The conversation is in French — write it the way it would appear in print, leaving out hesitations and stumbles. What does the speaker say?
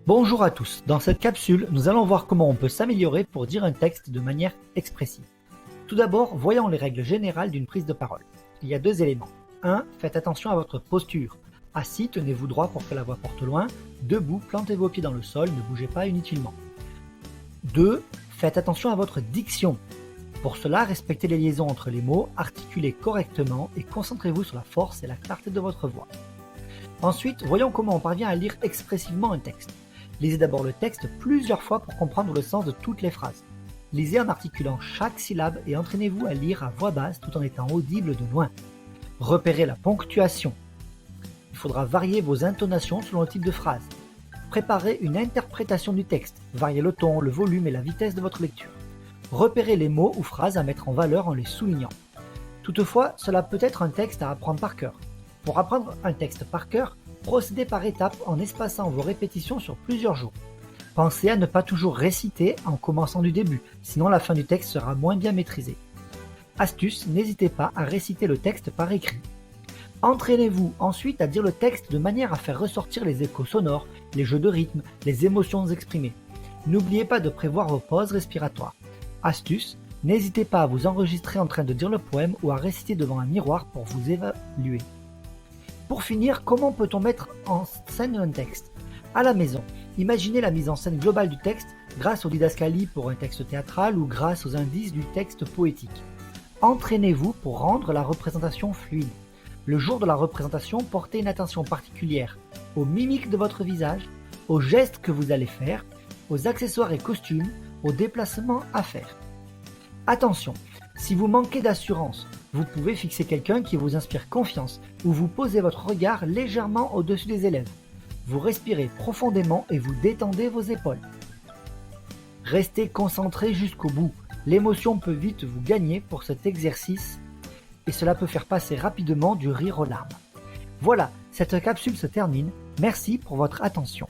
Bonjour à tous, dans cette capsule, nous allons voir comment on peut s'améliorer pour dire un texte de manière expressive. Tout d'abord, voyons les règles générales d'une prise de parole. Il y a deux éléments. 1. Faites attention à votre posture. Assis, tenez-vous droit pour que la voix porte loin. Debout, plantez vos pieds dans le sol, ne bougez pas inutilement. 2. Faites attention à votre diction. Pour cela, respectez les liaisons entre les mots, articulez correctement et concentrez-vous sur la force et la clarté de votre voix. Ensuite, voyons comment on parvient à lire expressivement un texte. Lisez d'abord le texte plusieurs fois pour comprendre le sens de toutes les phrases. Lisez en articulant chaque syllabe et entraînez-vous à lire à voix basse tout en étant audible de loin. Repérez la ponctuation. Il faudra varier vos intonations selon le type de phrase. Préparez une interprétation du texte. Variez le ton, le volume et la vitesse de votre lecture. Repérez les mots ou phrases à mettre en valeur en les soulignant. Toutefois, cela peut être un texte à apprendre par cœur. Pour apprendre un texte par cœur, procédez par étapes en espaçant vos répétitions sur plusieurs jours. Pensez à ne pas toujours réciter en commençant du début, sinon la fin du texte sera moins bien maîtrisée. Astuce, n'hésitez pas à réciter le texte par écrit. Entraînez-vous ensuite à dire le texte de manière à faire ressortir les échos sonores, les jeux de rythme, les émotions exprimées. N'oubliez pas de prévoir vos pauses respiratoires. Astuce, n'hésitez pas à vous enregistrer en train de dire le poème ou à réciter devant un miroir pour vous évaluer. Pour finir, comment peut-on mettre en scène un texte? À la maison, imaginez la mise en scène globale du texte grâce aux didascalies pour un texte théâtral ou grâce aux indices du texte poétique. Entraînez-vous pour rendre la représentation fluide. Le jour de la représentation, portez une attention particulière aux mimiques de votre visage, aux gestes que vous allez faire, aux accessoires et costumes, aux déplacements à faire. Attention, si vous manquez d'assurance, vous pouvez fixer quelqu'un qui vous inspire confiance ou vous posez votre regard légèrement au-dessus des élèves. Vous respirez profondément et vous détendez vos épaules. Restez concentré jusqu'au bout. L'émotion peut vite vous gagner pour cet exercice et cela peut faire passer rapidement du rire aux larmes. Voilà, cette capsule se termine. Merci pour votre attention.